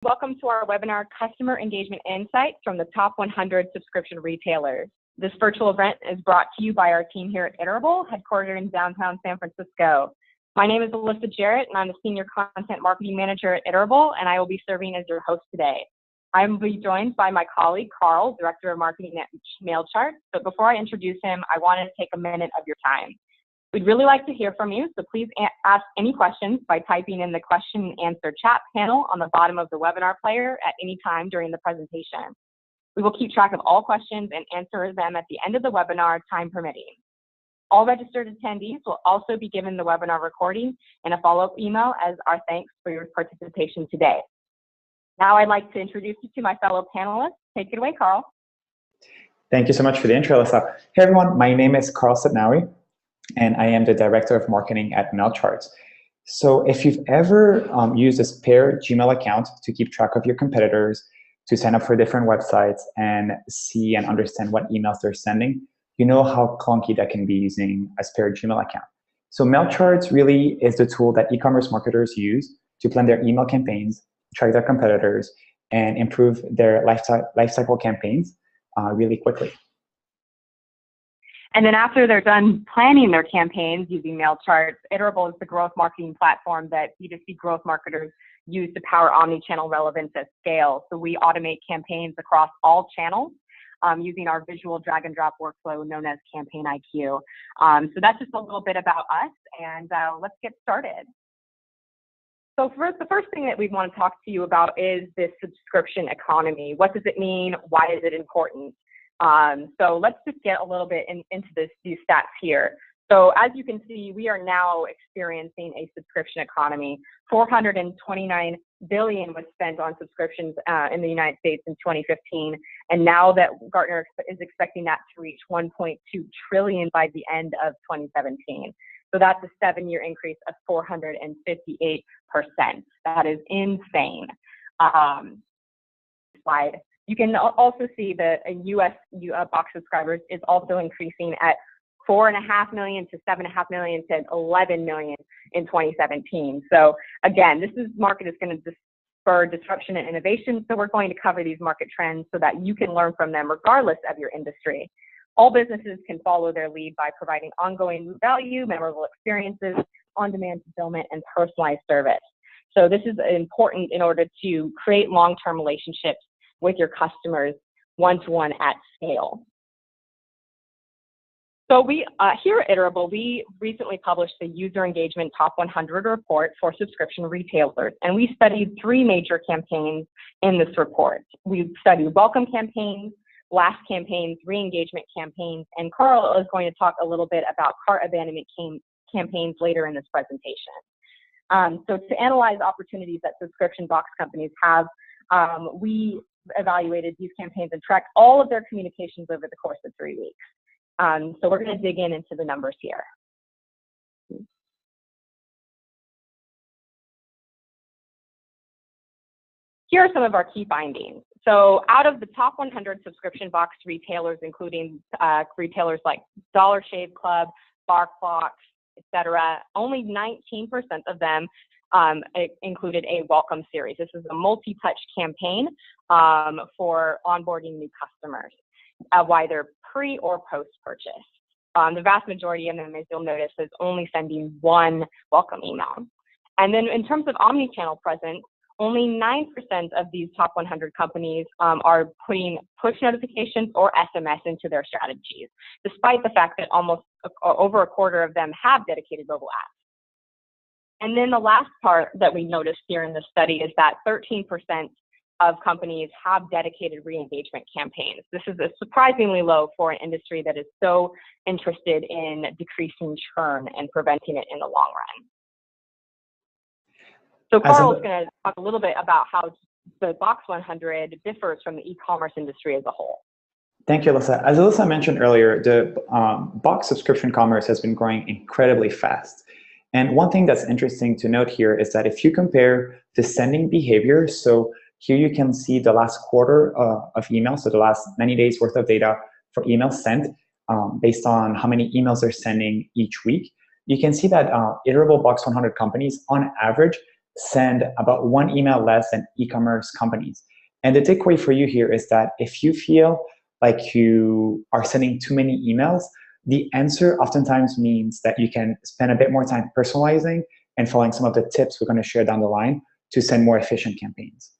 Welcome to our webinar, Customer Engagement Insights from the Top 100 Subscription Retailers. This virtual event is brought to you by our team here at Iterable, headquartered in downtown San Francisco. My name is Alyssa Jarrett, and I'm the Senior Content Marketing Manager at Iterable, and I will be serving as your host today. I will be joined by my colleague, Carl, Director of Marketing at MailChart. But before I introduce him, I wanted to take a minute of your time. We'd really like to hear from you, so please ask any questions by typing in the question and answer chat panel on the bottom of the webinar player at any time during the presentation. We will keep track of all questions and answer them at the end of the webinar, time permitting. All registered attendees will also be given the webinar recording and a follow-up email as our thanks for your participation today. Now I'd like to introduce you to my fellow panelists. Take it away, Carl. Thank you so much for the intro, Alyssa. Hey everyone, my name is Carl Setnawi, and I am the Director of Marketing at MailChart. So if you've ever used a spare Gmail account to keep track of your competitors, to sign up for different websites and see and understand what emails they're sending, you know how clunky that can be using a spare Gmail account. So MailChart really is the tool that e-commerce marketers use to plan their email campaigns, track their competitors, and improve their lifecycle campaigns really quickly. And then after they're done planning their campaigns using MailChart, Iterable is the growth marketing platform that B2C growth marketers use to power omni-channel relevance at scale. So we automate campaigns across all channels using our visual drag and drop workflow known as Campaign IQ. So that's just a little bit about us, and let's get started. So the first thing that we want to talk to you about is this subscription economy. What does it mean? Why is it important? So let's just get a little bit into these stats here. So as you can see, we are now experiencing a subscription economy. $429 billion was spent on subscriptions in the United States in 2015, and now that Gartner is expecting that to reach $1.2 trillion by the end of 2017. So that's a 7-year increase of 458%. That is insane. Slide. You can also see that US box subscribers is also increasing at 4.5 million to 7.5 million to 11 million in 2017. So again, this market is going to spur disruption and innovation. So we're going to cover these market trends so that you can learn from them regardless of your industry. All businesses can follow their lead by providing ongoing value, memorable experiences, on-demand fulfillment, and personalized service. So this is important in order to create long-term relationships with your customers one-to-one at scale. So we, here at Iterable, we recently published the User Engagement Top 100 report for subscription retailers, and we studied 3 major campaigns in this report. We studied welcome campaigns, blast campaigns, re-engagement campaigns, and Carl is going to talk a little bit about cart abandonment campaigns later in this presentation. So to analyze opportunities that subscription box companies have, we evaluated these campaigns and tracked all of their communications over the course of 3 weeks. So we're going to dig into the numbers here. Here are some of our key findings. So out of the top 100 subscription box retailers, including retailers like Dollar Shave Club, BarkBox, etc., only 19% of them it included a welcome series. This is a multi-touch campaign for onboarding new customers, whether pre or post-purchase. The vast majority of them, as you'll notice, is only sending 1 welcome email. And then in terms of omni-channel presence, only 9% of these top 100 companies are putting push notifications or SMS into their strategies, despite the fact that almost over a quarter of them have dedicated mobile apps. And then the last part that we noticed here in the study is that 13% of companies have dedicated re-engagement campaigns. This is surprisingly low for an industry that is so interested in decreasing churn and preventing it in the long run. So Carl is going to talk a little bit about how the Box 100 differs from the e-commerce industry as a whole. Thank you, Alyssa. As Alyssa mentioned earlier, the box subscription commerce has been growing incredibly fast. And one thing that's interesting to note here is that if you compare the sending behavior, so here you can see the last quarter of emails, so the last 90 days worth of data for emails sent based on how many emails they're sending each week. You can see that Iterable Box 100 companies, on average, send about 1 email less than e-commerce companies. And the takeaway for you here is that if you feel like you are sending too many emails, the answer oftentimes means that you can spend a bit more time personalizing and following some of the tips we're going to share down the line to send more efficient campaigns.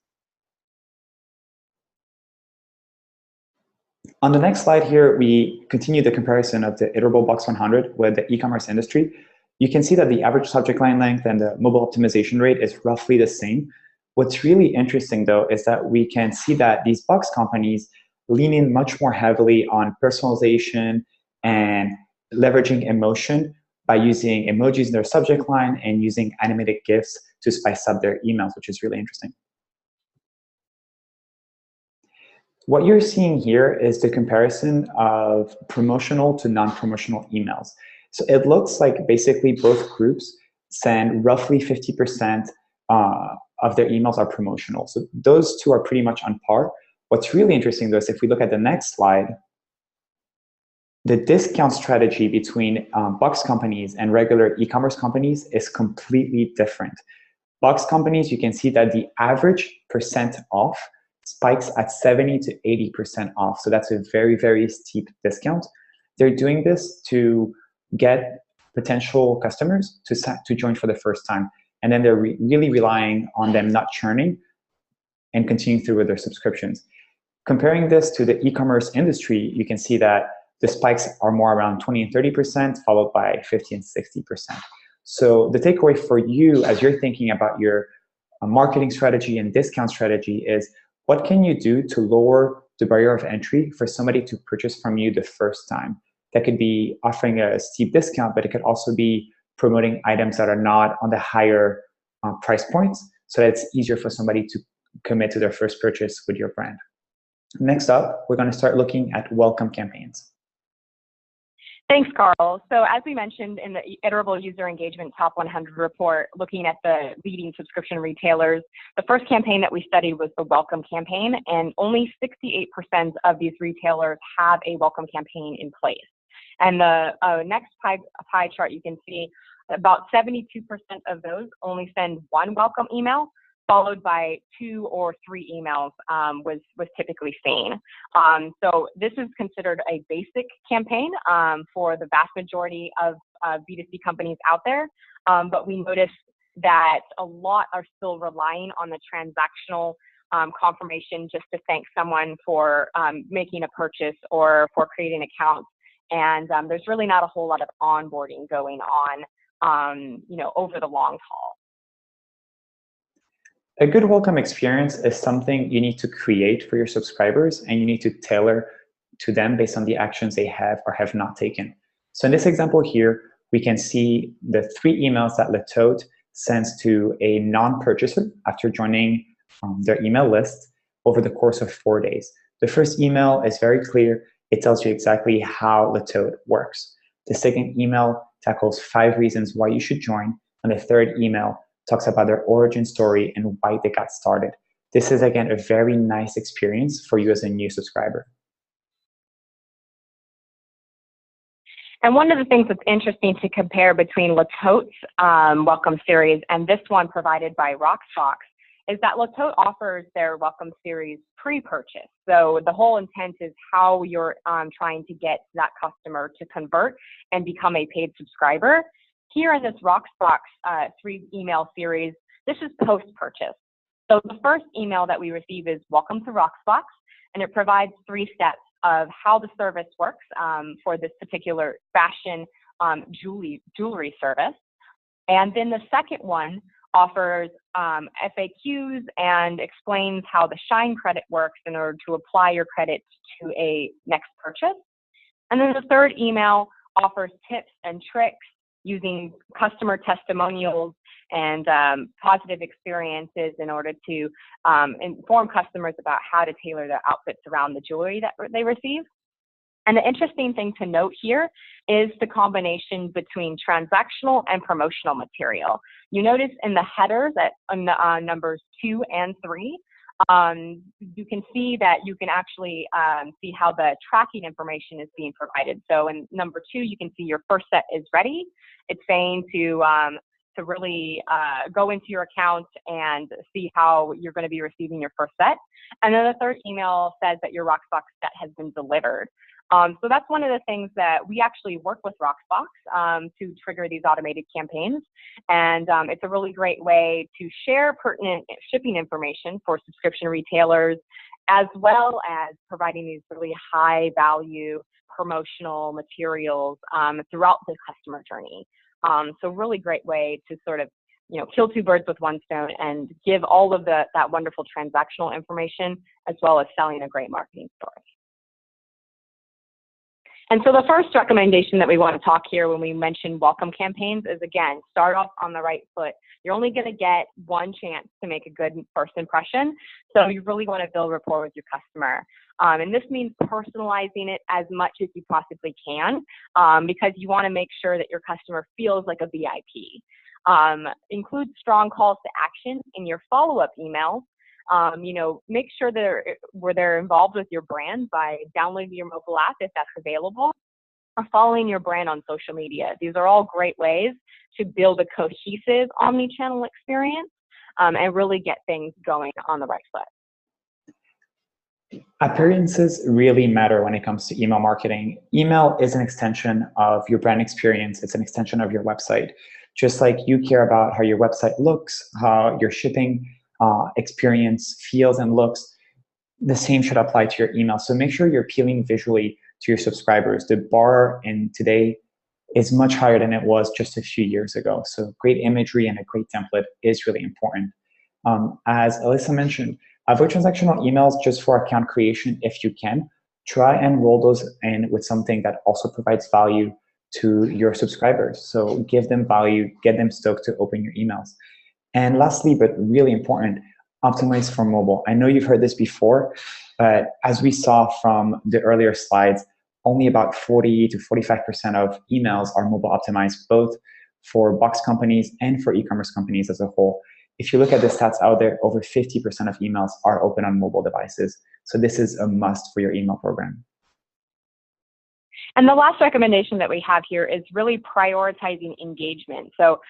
On the next slide here, we continue the comparison of the Iterable Box 100 with the e-commerce industry. You can see that the average subject line length and the mobile optimization rate is roughly the same. What's really interesting, though, is that we can see that these box companies lean in much more heavily on personalization and leveraging emotion by using emojis in their subject line and using animated GIFs to spice up their emails, which is really interesting. What you're seeing here is the comparison of promotional to non-promotional emails. So it looks like basically both groups send roughly 50% of their emails are promotional. So those two are pretty much on par. What's really interesting, though, is if we look at the next slide, the discount strategy between box companies and regular e-commerce companies is completely different. Box companies, you can see that the average percent off spikes at 70 to 80% off. So that's a very, very steep discount. They're doing this to get potential customers to join for the first time. And then they're really relying on them not churning and continuing through with their subscriptions. Comparing this to the e-commerce industry, you can see that the spikes are more around 20 and 30%, followed by 50 and 60%. So the takeaway for you as you're thinking about your marketing strategy and discount strategy is, what can you do to lower the barrier of entry for somebody to purchase from you the first time? That could be offering a steep discount, but it could also be promoting items that are not on the higher price points, so that it's easier for somebody to commit to their first purchase with your brand. Next up, we're going to start looking at welcome campaigns. Thanks, Carl. So as we mentioned in the Iterable User Engagement Top 100 report, looking at the leading subscription retailers, the first campaign that we studied was the welcome campaign, and only 68% of these retailers have a welcome campaign in place. And the next pie chart, you can see about 72% of those only send one welcome email, followed by 2 or 3 emails was typically seen. So this is considered a basic campaign for the vast majority of B2C companies out there. But we noticed that a lot are still relying on the transactional confirmation just to thank someone for making a purchase or for creating accounts. And there's really not a whole lot of onboarding going on, over the long haul. A good welcome experience is something you need to create for your subscribers, and you need to tailor to them based on the actions they have or have not taken. So in this example here, we can see the 3 emails that Le Tote sends to a non-purchaser after joining their email list over the course of 4 days. The first email is very clear. It tells you exactly how Le Tote works. The second email tackles 5 reasons why you should join, and the third email talks about their origin story and why they got started. This is, again, a very nice experience for you as a new subscriber. And one of the things that's interesting to compare between Le Tote's welcome series and this one provided by Rocksbox is that Le Tote offers their welcome series pre-purchase. So the whole intent is how you're trying to get that customer to convert and become a paid subscriber. Here in this Rocksbox 3 email series, this is post-purchase. So the first email that we receive is welcome to Rocksbox, and it provides 3 steps of how the service works for this particular fashion jewelry service. And then the second one offers FAQs and explains how the Shine credit works in order to apply your credit to a next purchase. And then the third email offers tips and tricks using customer testimonials and positive experiences in order to inform customers about how to tailor their outfits around the jewelry that they receive. And the interesting thing to note here is the combination between transactional and promotional material. You notice in the headers at numbers 2 and 3, you can see that you can actually see how the tracking information is being provided. So in number 2, you can see your first set is ready. It's saying to to really go into your account and see how you're going to be receiving your first set. And then the third email says that your Roxbox set has been delivered. So that's one of the things that we actually work with Roxbox to trigger these automated campaigns. And it's a really great way to share pertinent shipping information for subscription retailers, as well as providing these really high value promotional materials throughout the customer journey. So really great way to sort of, kill two birds with one stone and give all of that wonderful transactional information, as well as selling a great marketing story. And so the first recommendation that we want to talk here when we mention welcome campaigns is, again, start off on the right foot. You're only going to get one chance to make a good first impression, so you really want to build rapport with your customer. And this means personalizing it as much as you possibly can, because you want to make sure that your customer feels like a VIP. Include strong calls to action in your follow-up emails. Make sure they're involved with your brand by downloading your mobile app if that's available, or following your brand on social media. These are all great ways to build a cohesive omni-channel experience and really get things going on the right foot. Appearances really matter when it comes to email marketing. Email is an extension of your brand experience. It's an extension of your website. Just like you care about how your website looks, how your shipping experience feels and looks, the same should apply to your email. So make sure you're appealing visually to your subscribers. The bar in today is much higher than it was just a few years ago. So great imagery and a great template is really important. As Alyssa mentioned, avoid transactional emails just for account creation if you can. Try and roll those in with something that also provides value to your subscribers. So give them value, get them stoked to open your emails. And lastly, but really important, optimize for mobile. I know you've heard this before, but as we saw from the earlier slides, only about 40 to 45% of emails are mobile optimized, both for box companies and for e-commerce companies as a whole. If you look at the stats out there, over 50% of emails are open on mobile devices. So this is a must for your email program. And the last recommendation that we have here is really prioritizing engagement. So,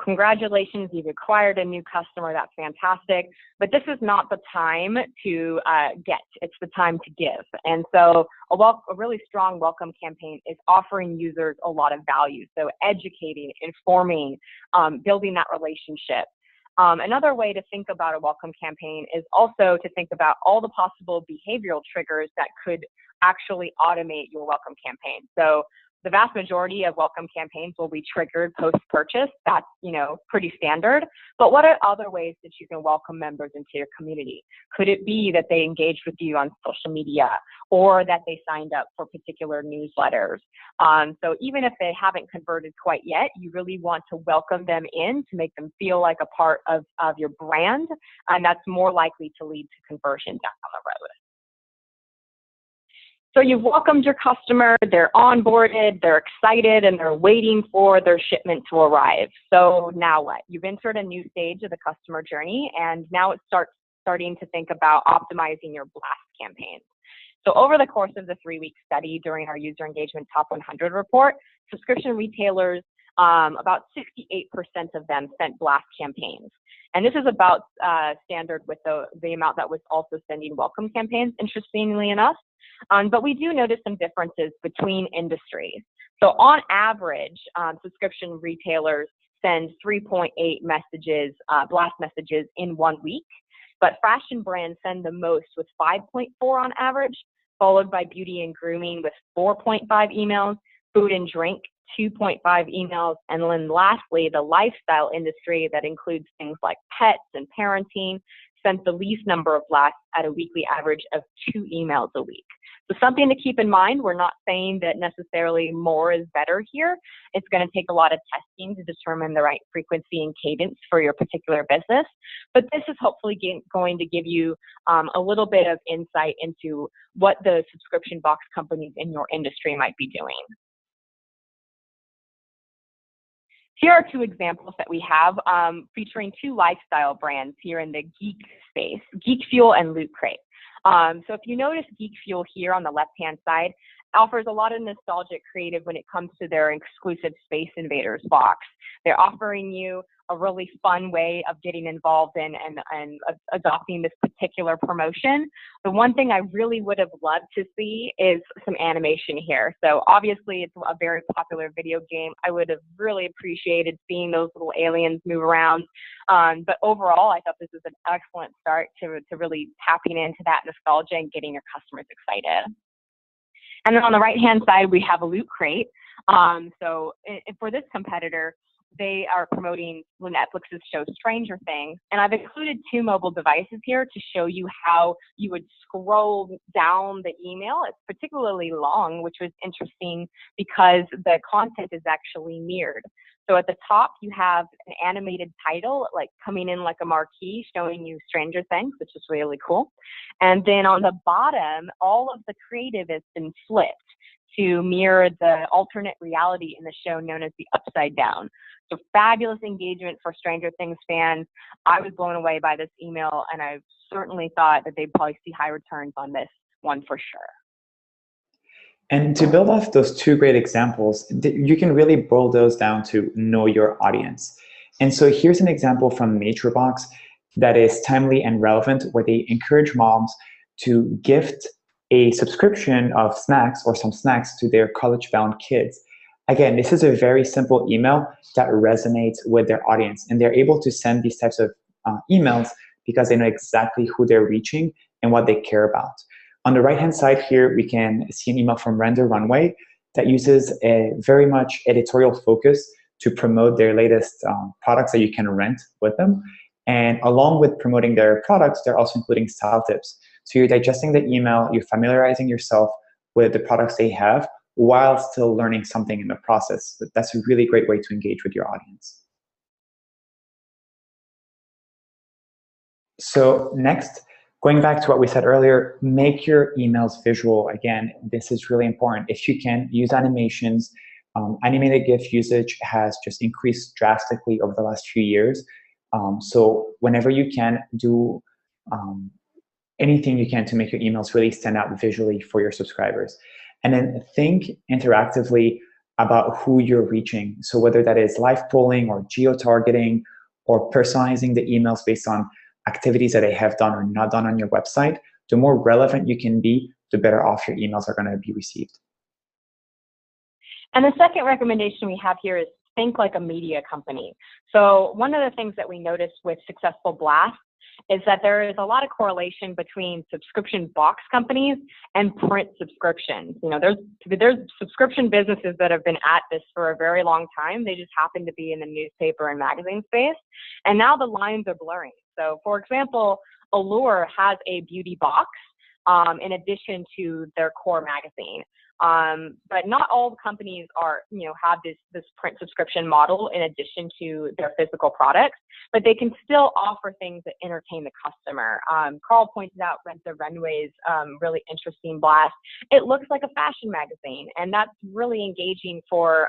congratulations, you've acquired a new customer, that's fantastic, but this is not the time to get, it's the time to give. And so a really strong welcome campaign is offering users a lot of value. So educating, informing, building that relationship. Another way to think about a welcome campaign is also to think about all the possible behavioral triggers that could actually automate your welcome campaign. So the vast majority of welcome campaigns will be triggered post-purchase. That's, pretty standard. But what are other ways that you can welcome members into your community? Could it be that they engaged with you on social media, or that they signed up for particular newsletters? So even if they haven't converted quite yet, you really want to welcome them in to make them feel like a part of your brand, and that's more likely to lead to conversion down the road. So you've welcomed your customer, they're onboarded, they're excited, and they're waiting for their shipment to arrive. So now what? You've entered a new stage of the customer journey, and now it's starting to think about optimizing your blast campaigns. So over the course of the 3-week study during our user engagement top 100 report, subscription retailers, about 68% of them sent blast campaigns. And this is about standard with the amount that was also sending welcome campaigns, interestingly enough. But we do notice some differences between industries. So on average, subscription retailers send 3.8 messages, blast messages in 1 week, but fashion brands send the most with 5.4 on average, followed by beauty and grooming with 4.5 emails, food and drink 2.5 emails, and then lastly, the lifestyle industry that includes things like pets and parenting sent the least number of blasts at a weekly average of 2 emails a week. So something to keep in mind, we're not saying that necessarily more is better here. It's going to take a lot of testing to determine the right frequency and cadence for your particular business. But this is hopefully going to give you a little bit of insight into what the subscription box companies in your industry might be doing. Here are 2 examples that we have featuring 2 lifestyle brands here in the geek space, Geek Fuel and Loot Crate. So if you notice Geek Fuel here on the left-hand side, offers a lot of nostalgic creative when it comes to their exclusive Space Invaders box. They're offering you a really fun way of getting involved in and adopting this particular promotion. The one thing I really would have loved to see is some animation here. So obviously it's a very popular video game. I would have really appreciated seeing those little aliens move around. But overall, I thought this was an excellent start to really tapping into that nostalgia and getting your customers excited. And then on the right-hand side, we have a Loot Crate. So for this competitor, they are promoting Netflix's show Stranger Things. And I've included 2 mobile devices here to show you how you would scroll down the email. It's particularly long, which was interesting because the content is actually mirrored. So at the top, you have an animated title, like coming in like a marquee, showing you Stranger Things, which is really cool. And then on the bottom, all of the creative has been flipped to mirror the alternate reality in the show known as the Upside Down. So fabulous engagement for Stranger Things fans. I was blown away by this email, and I certainly thought that they'd probably see high returns on this one for sure. And to build off those 2 great examples, you can really boil those down to know your audience. And so here's an example from NatureBox that is timely and relevant, where they encourage moms to gift a subscription of snacks or some snacks to their college-bound kids. Again, this is a very simple email that resonates with their audience, and they're able to send these types of emails because they know exactly who they're reaching and what they care about. On the right-hand side here, we can see an email from Render Runway that uses a very much editorial focus to promote their latest products that you can rent with them. And along with promoting their products, they're also including style tips. So you're digesting the email, you're familiarizing yourself with the products they have while still learning something in the process. That's a really great way to engage with your audience. So next, going back to what we said earlier, make your emails visual. Again, this is really important. If you can, use animations. Animated GIF usage has just increased drastically over the last few years. So whenever you can, do anything you can to make your emails really stand out visually for your subscribers. And then think interactively about who you're reaching. So whether that is live polling or geo-targeting or personalizing the emails based on activities that they have done or not done on your website, the more relevant you can be, the better off your emails are going to be received. And the second recommendation we have here is think like a media company. So one of the things that we noticed with successful blasts is that there is a lot of correlation between subscription box companies and print subscriptions. You know, there's subscription businesses that have been at this for a very long time. They just happen to be in the newspaper and magazine space. And now the lines are blurring. So for example, Allure has a beauty box in addition to their core magazine. But not all companies are, have this print subscription model in addition to their physical products, but they can still offer things that entertain the customer. Carl pointed out Rent the Runway's really interesting blast. It looks like a fashion magazine, and that's really engaging for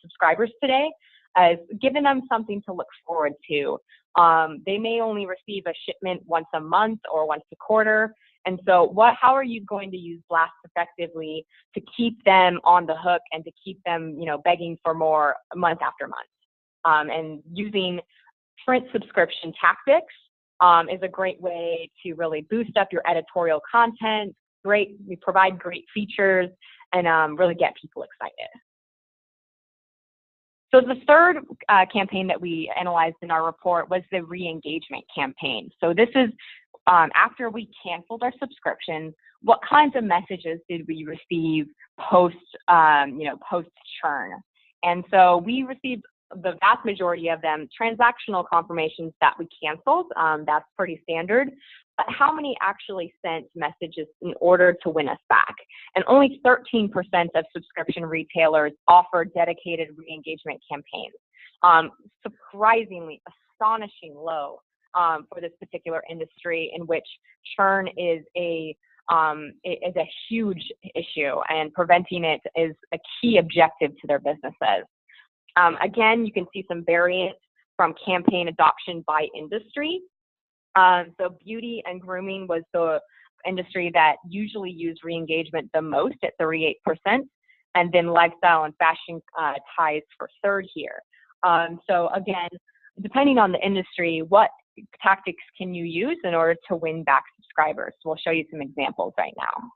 subscribers today, as giving them something to look forward to. They may only receive a shipment once a month or once a quarter. And so how are you going to use blasts effectively to keep them on the hook and to keep them, begging for more month after month? And using print subscription tactics is a great way to really boost up your editorial content, we provide great features, and really get people excited. So the third campaign that we analyzed in our report was the re-engagement campaign. So this is after we canceled our subscription, what kinds of messages did we receive post churn? And so we received the vast majority of them transactional confirmations that we canceled. That's pretty standard. But how many actually sent messages in order to win us back? And only 13% of subscription retailers offer dedicated re-engagement campaigns. Surprisingly, astonishing low for this particular industry, in which churn is a huge issue, and preventing it is a key objective to their businesses. Again, you can see some variance from campaign adoption by industry. So beauty and grooming was the industry that usually used re-engagement the most at 38%, and then lifestyle and fashion ties for third here. So again, depending on the industry, what tactics can you use in order to win back subscribers? We'll show you some examples right now.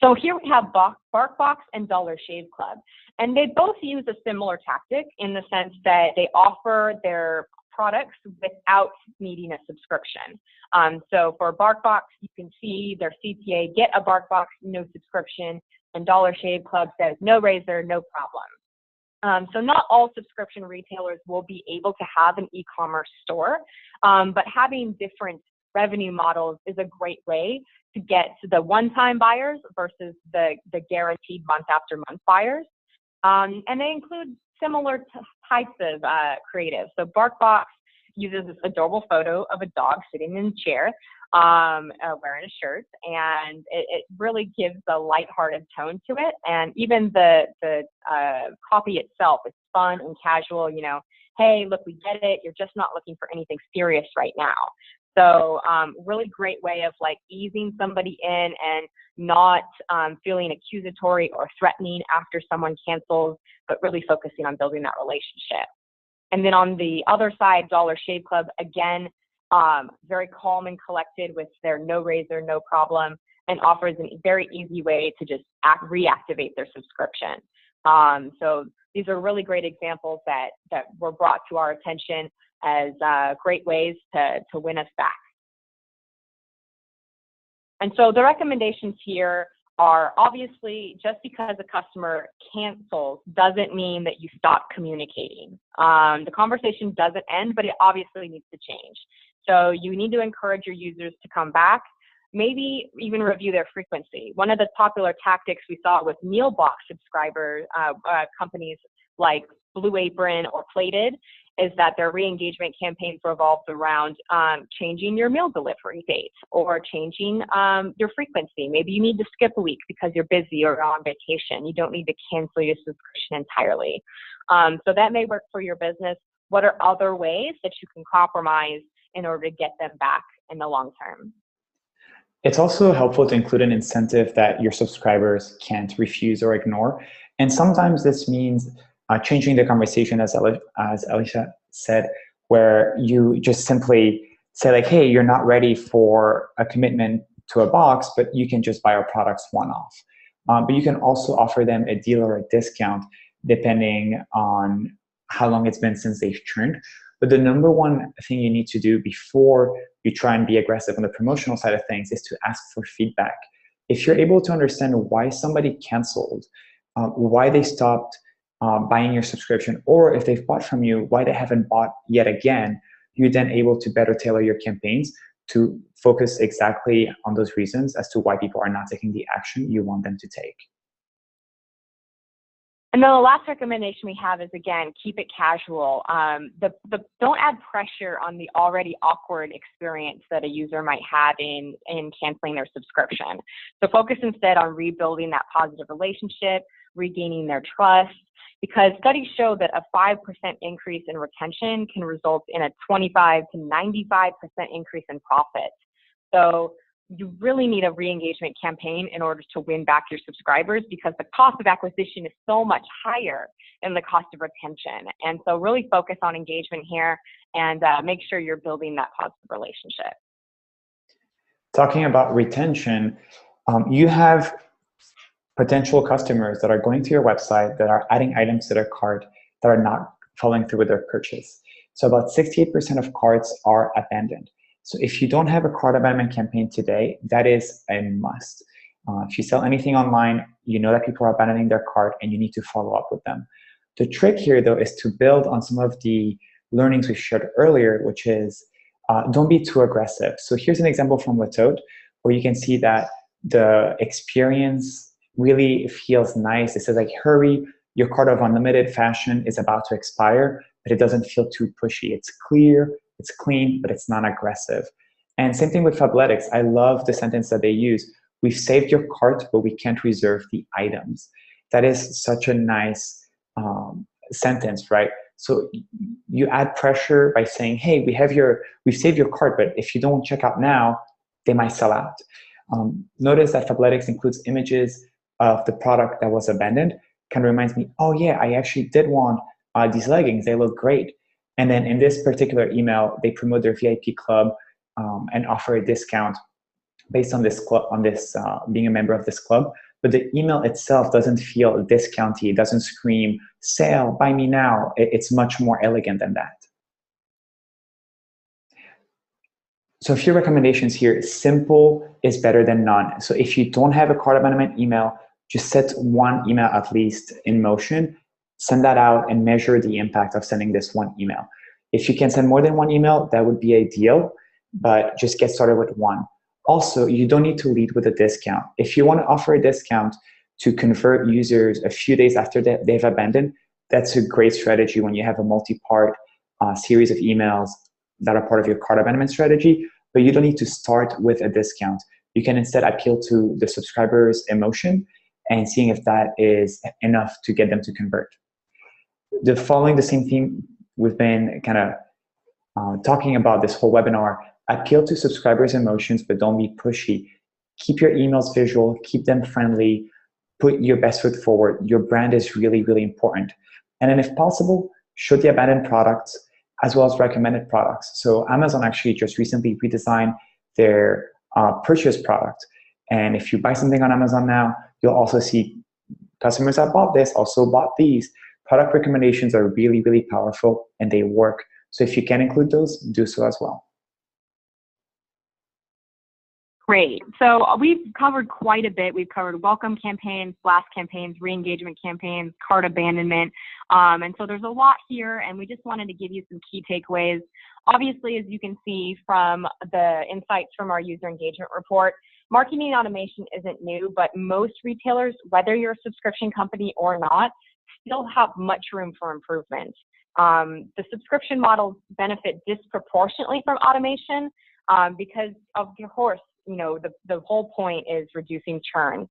So here we have BarkBox and Dollar Shave Club, and they both use a similar tactic in the sense that they offer their products without needing a subscription. So for BarkBox, you can see their CTA, get a BarkBox, no subscription, and Dollar Shave Club says no razor, no problem. So not all subscription retailers will be able to have an e-commerce store, but having different revenue models is a great way to get to the one-time buyers versus the guaranteed month after month buyers. And they include similar types of creative. So BarkBox uses this adorable photo of a dog sitting in a chair, wearing a shirt, and it really gives a lighthearted tone to it. And even the copy itself is fun and casual. You know, hey, look, we get it. You're just not looking for anything serious right now. So really great way of like easing somebody in and not feeling accusatory or threatening after someone cancels, but really focusing on building that relationship. And then on the other side, Dollar Shave Club, again, very calm and collected with their no razor, no problem, and offers a very easy way to just reactivate their subscription. So these are really great examples that were brought to our attention as great ways to win us back. And so the recommendations here are obviously just because a customer cancels doesn't mean that you stop communicating. The conversation doesn't end, but it obviously needs to change. So you need to encourage your users to come back, maybe even review their frequency. One of the popular tactics we saw with meal box subscriber companies like Blue Apron or Plated is that their re-engagement campaigns revolved around changing your meal delivery date or changing your frequency. Maybe you need to skip a week because you're busy or on vacation. You don't need to cancel your subscription entirely. So that may work for your business. What are other ways that you can compromise in order to get them back in the long term? It's also helpful to include an incentive that your subscribers can't refuse or ignore. And sometimes this means changing the conversation, as Alicia said, where you just simply say like, hey, you're not ready for a commitment to a box, but you can just buy our products one-off. But you can also offer them a deal or a discount depending on how long it's been since they've churned. But the number one thing you need to do before you try and be aggressive on the promotional side of things is to ask for feedback. If you're able to understand why somebody canceled, why they stopped buying your subscription, or if they've bought from you, why they haven't bought yet again, you're then able to better tailor your campaigns to focus exactly on those reasons as to why people are not taking the action you want them to take. And then the last recommendation we have is, again, keep it casual. Don't add pressure on the already awkward experience that a user might have in canceling their subscription. So focus instead on rebuilding that positive relationship, regaining their trust, because studies show that a 5% increase in retention can result in a 25 to 95% increase in profit. So you really need a re-engagement campaign in order to win back your subscribers, because the cost of acquisition is so much higher than the cost of retention. And so really focus on engagement here and make sure you're building that positive relationship. Talking about retention, you have potential customers that are going to your website, that are adding items to their cart, that are not following through with their purchase. So about 68% of carts are abandoned. So if you don't have a cart abandonment campaign today, that is a must. If you sell anything online, you know that people are abandoning their cart and you need to follow up with them. The trick here, though, is to build on some of the learnings we shared earlier, which is don't be too aggressive. So here's an example from Latote, where you can see that the experience really feels nice. It says like, hurry, your cart of unlimited fashion is about to expire, but it doesn't feel too pushy. It's clear, it's clean, but it's not aggressive. And same thing with Fabletics. I love the sentence that they use. We've saved your cart, but we can't reserve the items. That is such a nice sentence, right? So you add pressure by saying, hey, we've saved your cart, but if you don't check out now, they might sell out. Notice that Fabletics includes images of the product that was abandoned. Kind of reminds me, oh yeah, I actually did want these leggings. They look great. And then in this particular email, they promote their VIP club and offer a discount based on this club, being a member of this club. But the email itself doesn't feel discounty. It doesn't scream sale, buy me now. It's much more elegant than that. So a few recommendations here. Simple is better than none. So if you don't have a cart abandonment email, just set one email at least in motion, send that out and measure the impact of sending this one email. If you can send more than one email, that would be ideal, but just get started with one. Also, you don't need to lead with a discount. If you want to offer a discount to convert users a few days after they've abandoned, that's a great strategy when you have a multi-part series of emails that are part of your cart abandonment strategy, but you don't need to start with a discount. You can instead appeal to the subscriber's emotion and seeing if that is enough to get them to convert. Following the same theme we've been kind of talking about this whole webinar, appeal to subscribers' emotions, but don't be pushy. Keep your emails visual, keep them friendly, put your best foot forward. Your brand is really, really important. And then if possible, show the abandoned products as well as recommended products. So Amazon actually just recently redesigned their purchase product. And if you buy something on Amazon now, you'll also see customers that bought this also bought these. Product recommendations are really, really powerful and they work. So if you can include those, do so as well. Great. So we've covered quite a bit. We've covered welcome campaigns, blast campaigns, re-engagement campaigns, cart abandonment. And so there's a lot here, and we just wanted to give you some key takeaways. Obviously, as you can see from the insights from our user engagement report, marketing automation isn't new, but most retailers, whether you're a subscription company or not, still have much room for improvement. The subscription models benefit disproportionately from automation because, of course, you know, the whole point is reducing churn.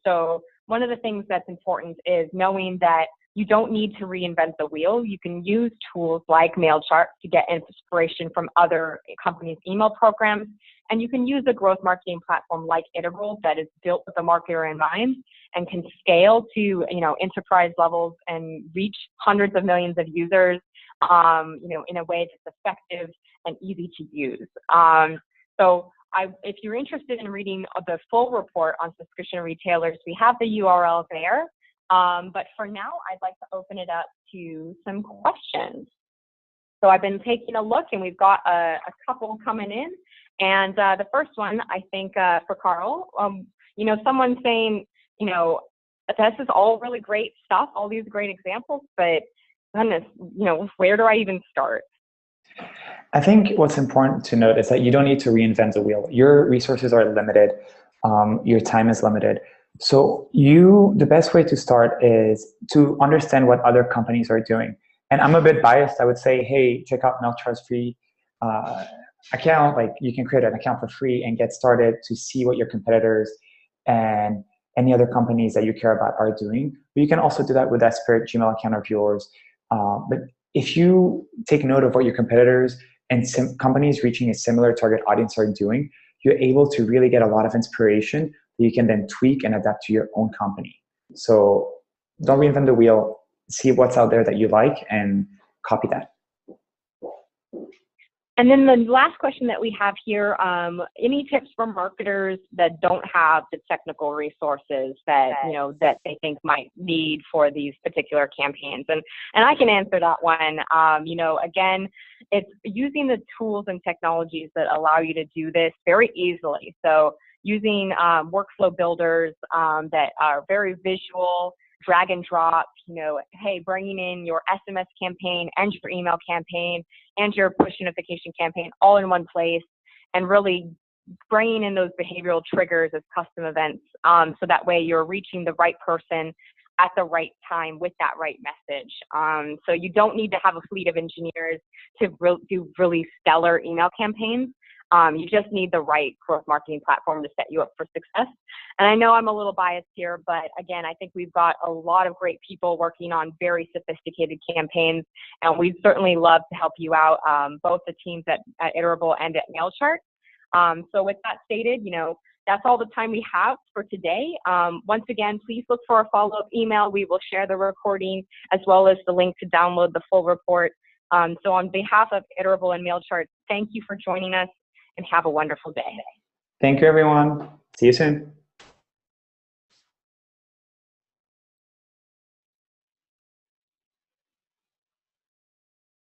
So one of the things that's important is knowing that you don't need to reinvent the wheel. You can use tools like MailChart to get inspiration from other companies' email programs. And you can use a growth marketing platform like Iterable that is built with the marketer in mind and can scale to, you know, enterprise levels and reach hundreds of millions of users, you know, in a way that's effective and easy to use. If you're interested in reading the full report on subscription retailers, we have the URL there. But for now, I'd like to open it up to some questions. So I've been taking a look, and we've got a couple coming in. And the first one, I think, for Carl, you know, someone saying, you know, this is all really great stuff, all these great examples, but goodness, you know, where do I even start? I think what's important to note is that you don't need to reinvent the wheel. Your resources are limited. Your time is limited. So the best way to start is to understand what other companies are doing. And I'm a bit biased. I would say, hey, check out MailChart's free account. Like, you can create an account for free and get started to see what your competitors and any other companies that you care about are doing. But you can also do that with that Spirit Gmail account of yours. But if you take note of what your competitors and companies reaching a similar target audience are doing, you're able to really get a lot of inspiration that you can then tweak and adapt to your own company. So don't reinvent the wheel. See what's out there that you like and copy that. And then the last question that we have here, any tips for marketers that don't have the technical resources that, you know, that they think might need for these particular campaigns? And I can answer that one. You know, again, it's using the tools and technologies that allow you to do this very easily. So using workflow builders that are very visual, drag and drop, you know, hey, bringing in your SMS campaign and your email campaign and your push notification campaign all in one place, and really bringing in those behavioral triggers as custom events, so that way you're reaching the right person at the right time with that right message. So you don't need to have a fleet of engineers to do really stellar email campaigns. You just need the right growth marketing platform to set you up for success. And I know I'm a little biased here, but again, I think we've got a lot of great people working on very sophisticated campaigns, and we'd certainly love to help you out, both the teams at Iterable and at MailChart. So with that stated, that's all the time we have for today. Once again, please look for a follow-up email. We will share the recording as well as the link to download the full report. So on behalf of Iterable and MailChart, thank you for joining us and have a wonderful day. Thank you, everyone. See you soon.